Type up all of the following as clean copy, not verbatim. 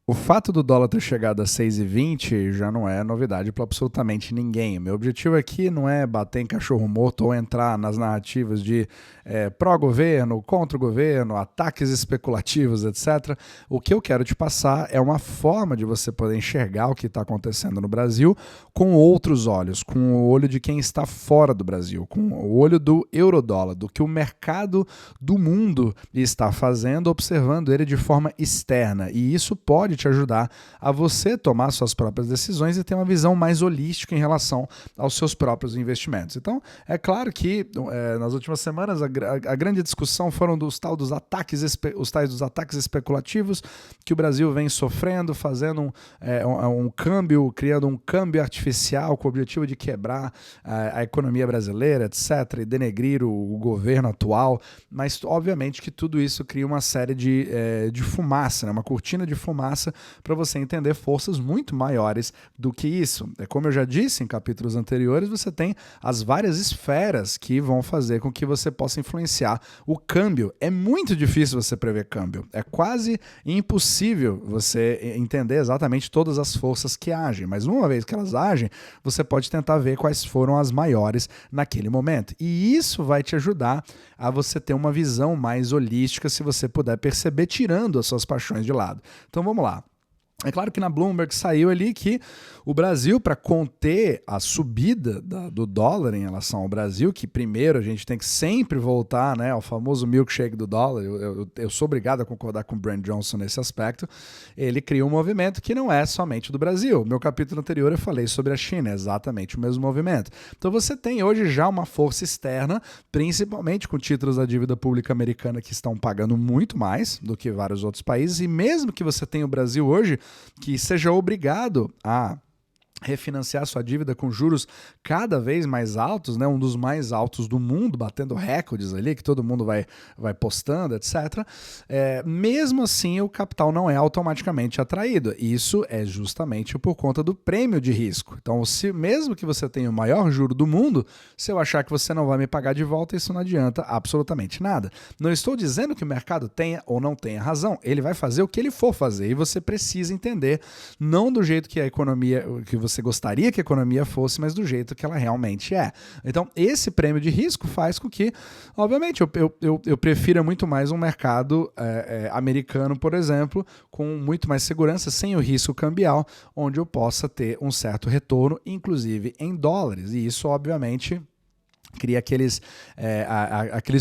O fato do dólar ter chegado a 6,20 já não é novidade para absolutamente ninguém. Meu objetivo aqui não é bater em cachorro morto ou entrar nas narrativas de pró-governo, contra o governo, ataques especulativos, etc. O que eu quero te passar é uma forma de você poder enxergar o que está acontecendo no Brasil com outros olhos, com o olho de quem está fora do Brasil, com o olho do eurodólar, do que o mercado do mundo está fazendo, observando ele de forma externa. E isso pode te ajudar a você tomar suas próprias decisões e ter uma visão mais holística em relação aos seus próprios investimentos. Então, é claro que nas últimas semanas a grande discussão foram os tais dos ataques especulativos que o Brasil vem sofrendo, fazendo um câmbio, criando um câmbio artificial com o objetivo de quebrar a economia brasileira, etc., e denegrir o governo atual. Mas, obviamente, que tudo isso cria uma série de fumaça, né? Uma cortina de fumaça para você entender forças muito maiores do que isso. Como eu já disse em capítulos anteriores, você tem as várias esferas que vão fazer com que você possa influenciar o câmbio. É muito difícil você prever câmbio. É quase impossível você entender exatamente todas as forças que agem, mas uma vez que elas agem, você pode tentar ver quais foram as maiores naquele momento. E isso vai te ajudar a você ter uma visão mais holística, se você puder perceber, tirando as suas paixões de lado. Então vamos lá. É claro que na Bloomberg saiu ali que o Brasil, para conter a subida do dólar em relação ao Brasil, que primeiro a gente tem que sempre voltar, né, ao famoso milkshake do dólar, eu sou obrigado a concordar com o Brent Johnson nesse aspecto, ele cria um movimento que não é somente do Brasil. No meu capítulo anterior eu falei sobre a China, é exatamente o mesmo movimento. Então você tem hoje já uma força externa, principalmente com títulos da dívida pública americana que estão pagando muito mais do que vários outros países, e mesmo que você tenha o Brasil hoje, que seja obrigado a refinanciar sua dívida com juros cada vez mais altos, né? Um dos mais altos do mundo, batendo recordes ali, que todo mundo vai postando, etc. Mesmo assim, o capital não é automaticamente atraído. Isso é justamente por conta do prêmio de risco. Então, mesmo que você tenha o maior juro do mundo, se eu achar que você não vai me pagar de volta, isso não adianta absolutamente nada. Não estou dizendo que o mercado tenha ou não tenha razão. Ele vai fazer o que ele for fazer e você precisa entender, não do jeito que a economia, que você gostaria que a economia fosse, mas do jeito que ela realmente é. Então, esse prêmio de risco faz com que, obviamente, eu prefira muito mais um mercado americano, por exemplo, com muito mais segurança, sem o risco cambial, onde eu possa ter um certo retorno, inclusive em dólares. E isso, obviamente, cria aqueles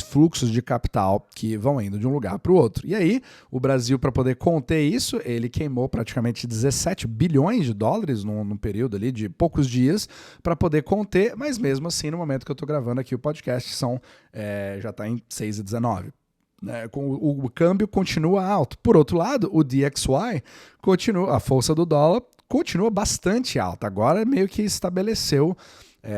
fluxos de capital que vão indo de um lugar para o outro. E aí, o Brasil, para poder conter isso, ele queimou praticamente 17 bilhões de dólares num período ali de poucos dias para poder conter, mas mesmo assim, no momento que eu estou gravando aqui o podcast, já está em 6,19. O câmbio continua alto. Por outro lado, o DXY continua, a força do dólar continua bastante alta. Agora meio que estabeleceu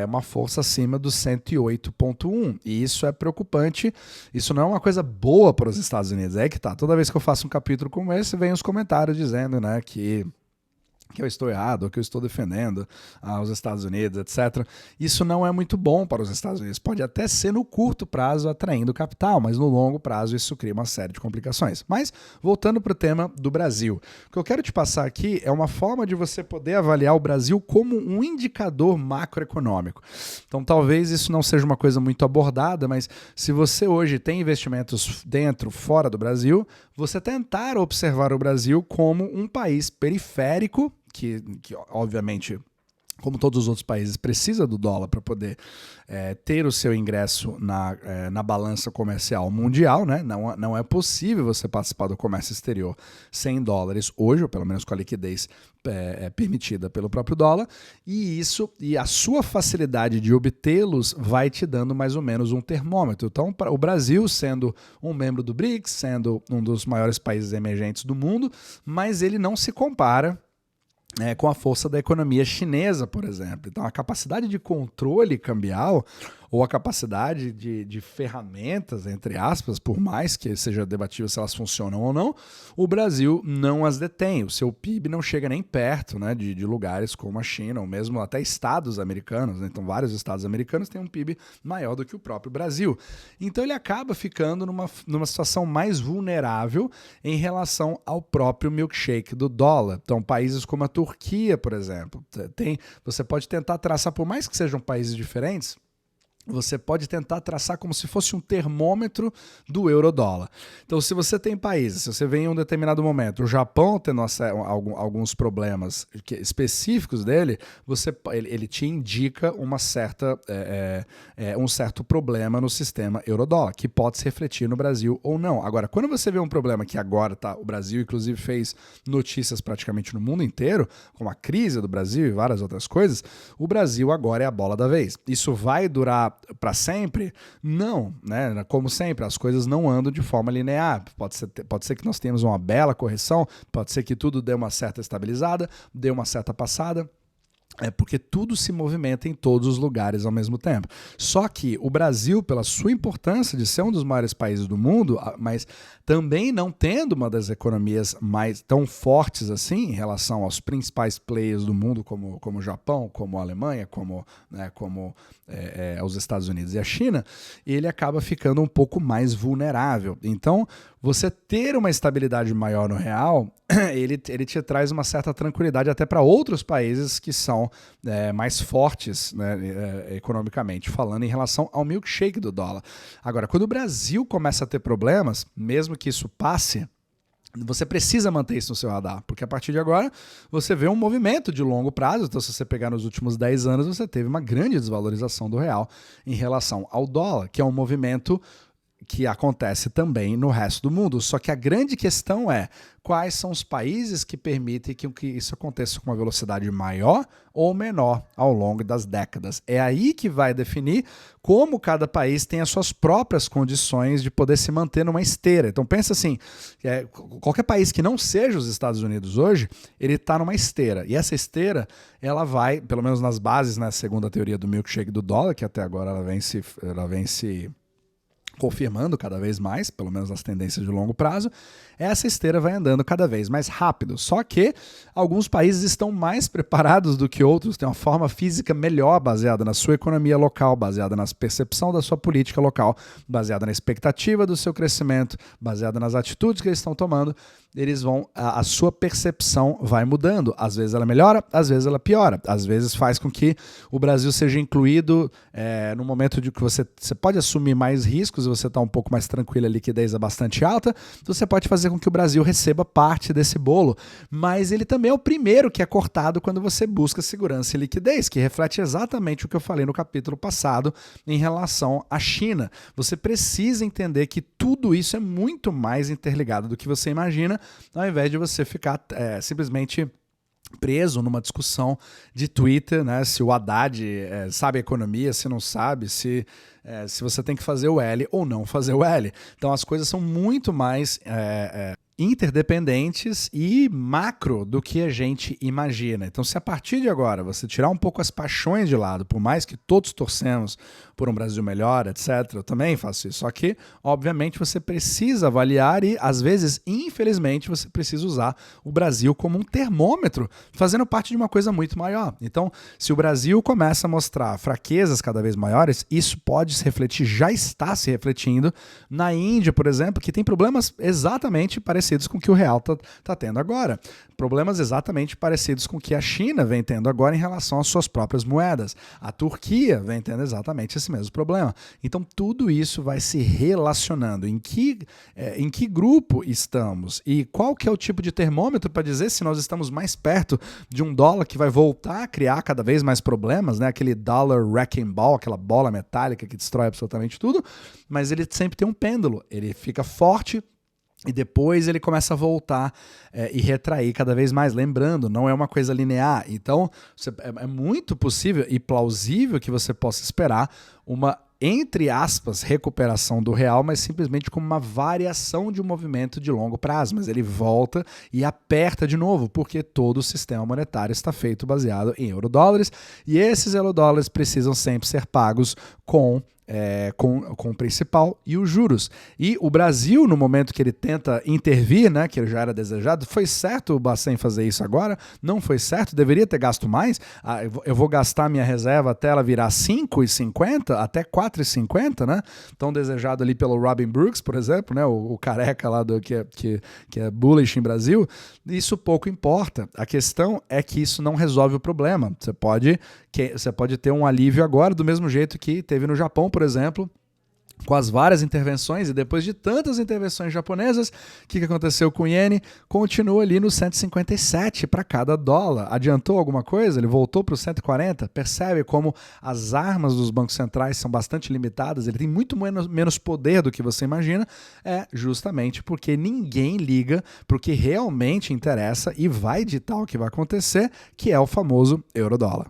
uma força acima do 108,1. E isso é preocupante. Isso não é uma coisa boa para os Estados Unidos. É que tá. Toda vez que eu faço um capítulo como esse, vem os comentários dizendo, né, que eu estou errado, ou que eu estou defendendo os Estados Unidos, etc. Isso não é muito bom para os Estados Unidos. Pode até ser no curto prazo atraindo capital, mas no longo prazo isso cria uma série de complicações. Mas, voltando para o tema do Brasil, o que eu quero te passar aqui é uma forma de você poder avaliar o Brasil como um indicador macroeconômico. Então, talvez isso não seja uma coisa muito abordada, mas se você hoje tem investimentos dentro, fora do Brasil, você tentar observar o Brasil como um país periférico, que obviamente, como todos os outros países, precisa do dólar para poder ter o seu ingresso na balança comercial mundial, né? Não é possível você participar do comércio exterior sem dólares hoje, ou pelo menos com a liquidez permitida pelo próprio dólar, e a sua facilidade de obtê-los vai te dando mais ou menos um termômetro. Então, o Brasil, sendo um membro do BRICS, sendo um dos maiores países emergentes do mundo, mas ele não se compara com a força da economia chinesa, por exemplo. Então, a capacidade de controle cambial ou a capacidade de ferramentas, entre aspas, por mais que seja debatível se elas funcionam ou não, o Brasil não as detém. O seu PIB não chega nem perto, né, de lugares como a China, ou mesmo até estados americanos, né? Então vários estados americanos têm um PIB maior do que o próprio Brasil. Então ele acaba ficando numa situação mais vulnerável em relação ao próprio milkshake do dólar. Então países como a Turquia, por exemplo, você pode tentar traçar, por mais que sejam países diferentes, você pode tentar traçar como se fosse um termômetro do euro-dólar. Então, se você tem países, se você vê em um determinado momento, o Japão tendo alguns problemas específicos dele, ele te indica um certo problema no sistema euro-dólar, que pode se refletir no Brasil ou não. Agora, quando você vê um problema que agora o Brasil, inclusive, fez notícias praticamente no mundo inteiro, como a crise do Brasil e várias outras coisas, o Brasil agora é a bola da vez. Isso vai durar para sempre? Não, né? Como sempre, as coisas não andam de forma linear. Pode ser que nós tenhamos uma bela correção, pode ser que tudo dê uma certa estabilizada, dê uma certa passada. Porque tudo se movimenta em todos os lugares ao mesmo tempo. Só que o Brasil, pela sua importância de ser um dos maiores países do mundo, mas também não tendo uma das economias mais tão fortes assim em relação aos principais players do mundo, como o Japão, como a Alemanha, como os Estados Unidos e a China, ele acaba ficando um pouco mais vulnerável. Então, você ter uma estabilidade maior no real, ele te traz uma certa tranquilidade até para outros países que são mais fortes, né, economicamente falando, em relação ao milkshake do dólar. Agora, quando o Brasil começa a ter problemas, mesmo que isso passe, você precisa manter isso no seu radar, porque a partir de agora você vê um movimento de longo prazo. Então, se você pegar nos últimos 10 anos, você teve uma grande desvalorização do real em relação ao dólar, que é um movimento que acontece também no resto do mundo. Só que a grande questão é quais são os países que permitem que isso aconteça com uma velocidade maior ou menor ao longo das décadas. É aí que vai definir como cada país tem as suas próprias condições de poder se manter numa esteira. Então pensa assim, qualquer país que não seja os Estados Unidos hoje, ele está numa esteira. E essa esteira, ela vai, pelo menos nas bases, né, segundo a teoria do milkshake do dólar, que até agora ela vem se confirmando cada vez mais, pelo menos nas tendências de longo prazo, essa esteira vai andando cada vez mais rápido. Só que alguns países estão mais preparados do que outros, têm uma forma física melhor baseada na sua economia local, baseada na percepção da sua política local, baseada na expectativa do seu crescimento, baseada nas atitudes que eles estão tomando. A sua percepção vai mudando. Às vezes ela melhora, às vezes ela piora. Às vezes faz com que o Brasil seja incluído no momento de que você pode assumir mais riscos e você está um pouco mais tranquilo, a liquidez é bastante alta, você pode fazer com que o Brasil receba parte desse bolo. Mas ele também é o primeiro que é cortado quando você busca segurança e liquidez, que reflete exatamente o que eu falei no capítulo passado em relação à China. Você precisa entender que tudo isso é muito mais interligado do que você imagina, ao invés de você ficar simplesmente preso numa discussão de Twitter, né? Se o Haddad sabe a economia, se não sabe, se você tem que fazer o L ou não fazer o L. Então as coisas são muito mais interdependentes e macro do que a gente imagina. Então, se a partir de agora você tirar um pouco as paixões de lado, por mais que todos torcemos por um Brasil melhor, etc., eu também faço isso. Só que, obviamente, você precisa avaliar e, às vezes, infelizmente, você precisa usar o Brasil como um termômetro, fazendo parte de uma coisa muito maior. Então, se o Brasil começa a mostrar fraquezas cada vez maiores, isso pode se refletir, já está se refletindo na Índia, por exemplo, que tem problemas exatamente parecidos com o que o real está tendo agora. Problemas exatamente parecidos com o que a China vem tendo agora em relação às suas próprias moedas. A Turquia vem tendo exatamente esse mesmo problema. Então, tudo isso vai se relacionando. Em que grupo estamos? E qual que é o tipo de termômetro para dizer se nós estamos mais perto de um dólar que vai voltar a criar cada vez mais problemas, né? Aquele dollar wrecking ball, aquela bola metálica que destrói absolutamente tudo, mas ele sempre tem um pêndulo. Ele fica forte, e depois ele começa a voltar e retrair cada vez mais. Lembrando, não é uma coisa linear. Então, é muito possível e plausível que você possa esperar uma entre aspas, recuperação do real, mas simplesmente como uma variação de um movimento de longo prazo. Mas ele volta e aperta de novo, porque todo o sistema monetário está feito baseado em eurodólares, e esses eurodólares precisam sempre ser pagos com o principal e os juros. E o Brasil, no momento que ele tenta intervir, né, que já era desejado, foi certo o Bacen fazer isso agora? Não foi certo? Deveria ter gasto mais? Eu vou gastar minha reserva até ela virar 5,50, até 4,50, né? Tão desejado ali pelo Robin Brooks, por exemplo, né, o careca lá que é bullish em Brasil. Isso pouco importa. A questão é que isso não resolve o problema. Você pode ter um alívio agora, do mesmo jeito que teve no Japão, por exemplo, com as várias intervenções, e depois de tantas intervenções japonesas, o que aconteceu com o iene? Continua ali no 157 para cada dólar. Adiantou alguma coisa? Ele voltou para o 140? Percebe como as armas dos bancos centrais são bastante limitadas? Ele tem muito menos poder do que você imagina. É justamente porque ninguém liga para o que realmente interessa e vai ditar o que vai acontecer, que é o famoso euro-dólar.